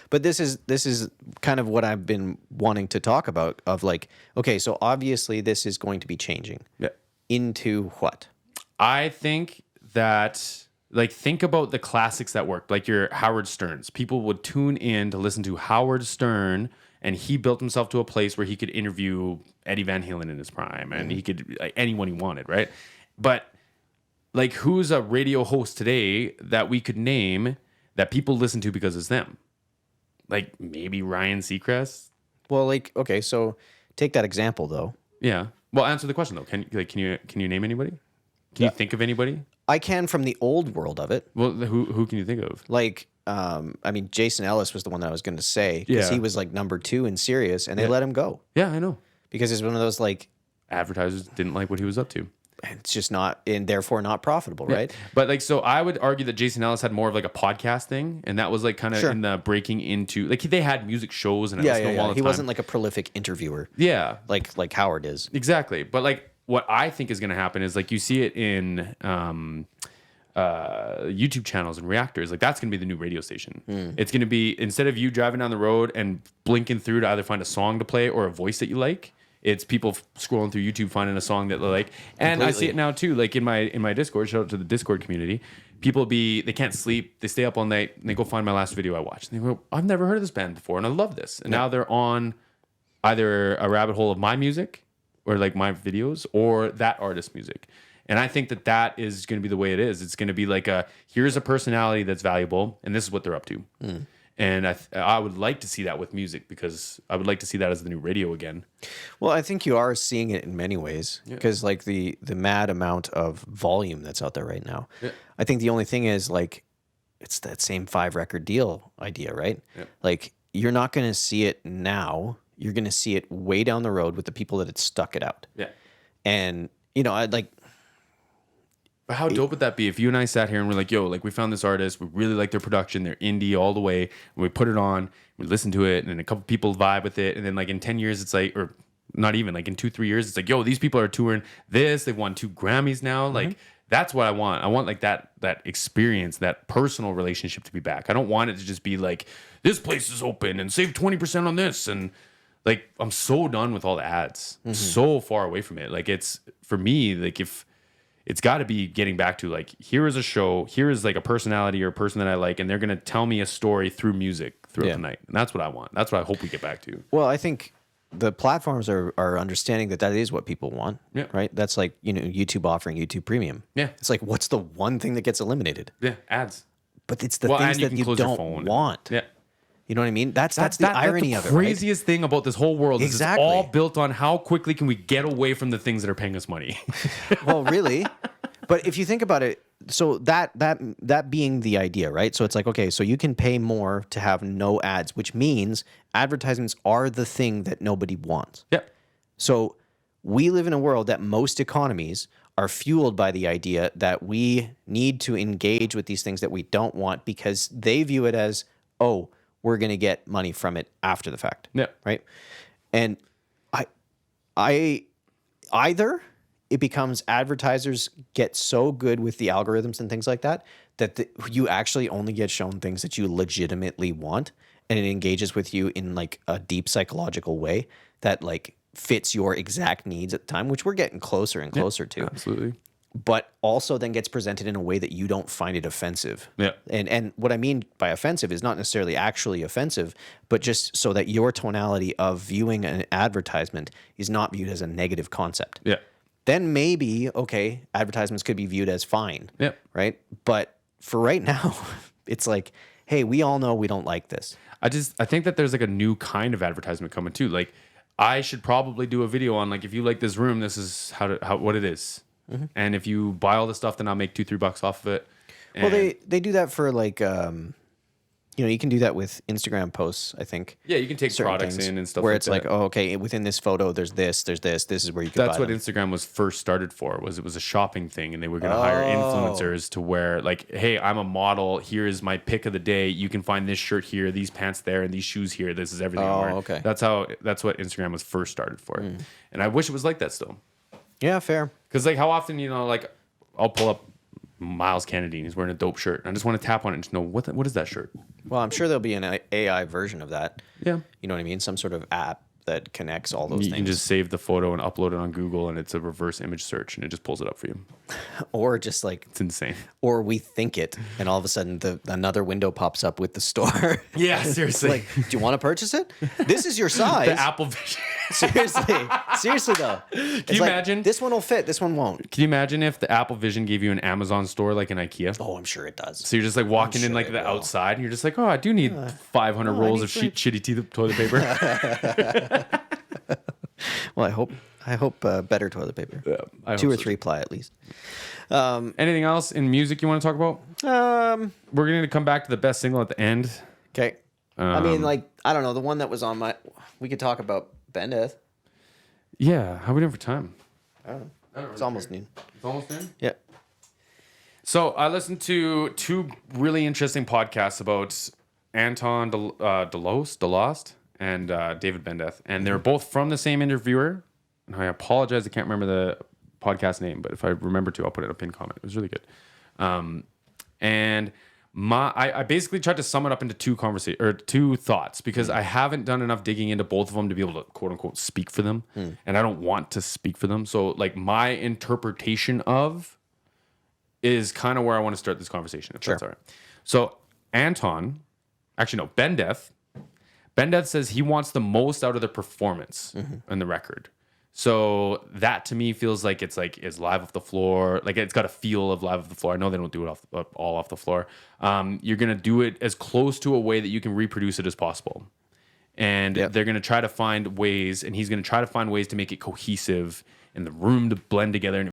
But this is kind of what I've been wanting to talk about of like, okay, so obviously this is going to be changing. Yeah. Into what? I think that, like, think about the classics that worked, like your Howard Sterns. People would tune in to listen to Howard Stern, and he built himself to a place where he could interview Eddie Van Halen in his prime, and he could, like, anyone he wanted, right? But, like, who's a radio host today that we could name that people listen to because it's them? Like, maybe Ryan Seacrest? Well, like, okay, so take that example though. Yeah. Well, answer the question though. Can you name anybody? Can you think of anybody? I can from the old world of it. Well, who can you think of? Like, I mean, Jason Ellis was the one that I was going to say because he was like number 2 in Sirius, and they let him go Yeah, I know. because it's one of those like Advertisers didn't like what he was up to. it's just not, and therefore not profitable, right? But like, so I would argue that Jason Ellis had more of like a podcast thing, and that was like kind of Sure. in the breaking into, like, they had music shows and I listened to them all the He time. wasn't like a prolific interviewer, Yeah, like Howard is. exactly. But like, what I think is going to happen is like you see it in YouTube channels and reactors. Like, that's going to be the new radio station. It's going to be, instead of you driving down the road and blinking through to either find a song to play or a voice that you like, it's people scrolling through YouTube finding a song that they like. And I see it now too. Like in my Discord, shout out to the Discord community. People they can't sleep, they stay up all night, and they go find my last video I watched. And they go, I've never heard of this band before, and I love this. And now they're on either a rabbit hole of my music or like my videos or that artist's music. And I think that is going to be the way it is. It's going to be like here's a personality that's valuable, and this is what they're up to. And I would like to see that with music, because I would like to see that as the new radio again. Well, I think you are seeing it in many ways because like the mad amount of volume that's out there right now. Yeah. I think the only thing is like it's that same 5-record deal idea, right? Yeah. Like you're not going to see it now. You're going to see it way down the road with the people that had stuck it out. Yeah. And you know, I'd like. But how dope would that be if you and I sat here and we're like, yo, like we found this artist, we really like their production, they're indie all the way, and we put it on, we listen to it, and then a couple people vibe with it, and then like in 10 years it's like, or not even, like in 2-3 years, it's like, yo, these people are touring this, they've won 2 Grammys now. Like that's what I want. I want like that experience, that personal relationship to be back. I don't want it to just be like, this place is open and save 20% on this, and like I'm so done with all the ads. So far away from it. Like it's, for me, like if it's got to be getting back to like, here is a show, here is like a personality or a person that I like, and they're going to tell me a story through music throughout the night. And that's what I want. That's what I hope we get back to. Well, I think the platforms are understanding that is what people want, right? That's like, you know, YouTube offering YouTube Premium. Yeah. It's like, what's the one thing that gets eliminated? Yeah, ads. But it's the things that you don't want. Yeah. You know what I mean? That's the irony of it, right? The craziest thing about this whole world is it's all built on how quickly can we get away from the things that are paying us money. Well, really? But if you think about it, so that being the idea, right? So it's like, okay, so you can pay more to have no ads, which means advertisements are the thing that nobody wants. Yep. So we live in a world that most economies are fueled by the idea that we need to engage with these things that we don't want because they view it as, oh, we're going to get money from it after the fact. Yeah. Right. And I either it becomes advertisers get so good with the algorithms and things like that, you actually only get shown things that you legitimately want. And it engages with you in like a deep psychological way that like fits your exact needs at the time, which we're getting closer and closer to. Absolutely. But also then gets presented in a way that you don't find it offensive. Yeah. And what I mean by offensive is not necessarily actually offensive, but just so that your tonality of viewing an advertisement is not viewed as a negative concept. Yeah. Then maybe, okay, advertisements could be viewed as fine. Yeah. Right? But for right now, it's like, hey, we all know we don't like this. I think that there's like a new kind of advertisement coming too. Like I should probably do a video on like, if you like this room, this is what it is. Mm-hmm. And if you buy all the stuff, then I'll make $2-3 off of it. Well, they do that for like, you know, you can do that with Instagram posts, I think. Yeah, you can take products in and stuff where like it's like, oh, okay, within this photo, there's this is where you can buy That's what them. Instagram was first started for, it was a shopping thing, and they were going to hire influencers to where like, hey, I'm a model, here is my pick of the day, you can find this shirt here, these pants there, and these shoes here, this is everything I'm wearing. Okay. That's what Instagram was first started for. And I wish it was like that still. Yeah, fair. Because like how often, you know, like I'll pull up Miles Kennedy and he's wearing a dope shirt. I just want to tap on it and just know what is that shirt? Well, I'm sure there'll be an AI version of that. Yeah. You know what I mean? Some sort of app that connects all those You things. can just save the photo and upload it on Google and it's a reverse image search and it just pulls it up for you. Or just like, It's insane. or we think it, and all of a sudden another window pops up with the store. Yeah, seriously. Like, do you want to purchase it? This is your size. The Apple Vision. Seriously though. Can you imagine? This one will fit. This one won't. Can you imagine if the Apple Vision gave you an Amazon store like an IKEA? Oh, I'm sure it does. So you're just like walking in sure like it the will. outside and you're just like, oh, I do need 500 rolls of shitty toilet paper. Well, I hope better toilet paper. Yeah, I hope 2 or so. 3 ply at least. Anything else in music you want to talk about? We're going to come back to the best single at the end. Okay. I mean, like, I don't know, the one that was on we could talk about Bendeth. Yeah. How are we doing for time? It's almost noon. It's almost in? Yeah. So I listened to 2 really interesting podcasts about Anton DeLost and David Bendeth. And they're both from the same interviewer. And I apologize, I can't remember the podcast name, but if I remember to, I'll put it in a pinned comment. It was really good. And I basically tried to sum it up into 2 thoughts because I haven't done enough digging into both of them to be able to quote unquote speak for them. And I don't want to speak for them. So like my interpretation of is kind of where I want to start this conversation, if that's all right. So Bendeth says he wants the most out of the performance in the record. So that to me feels like it's live off the floor. Like it's got a feel of live off the floor. I know they don't do it all off the floor. You're going to do it as close to a way that you can reproduce it as possible. And they're going to try to find ways, and he's going to try to find ways to make it cohesive in the room to blend together. And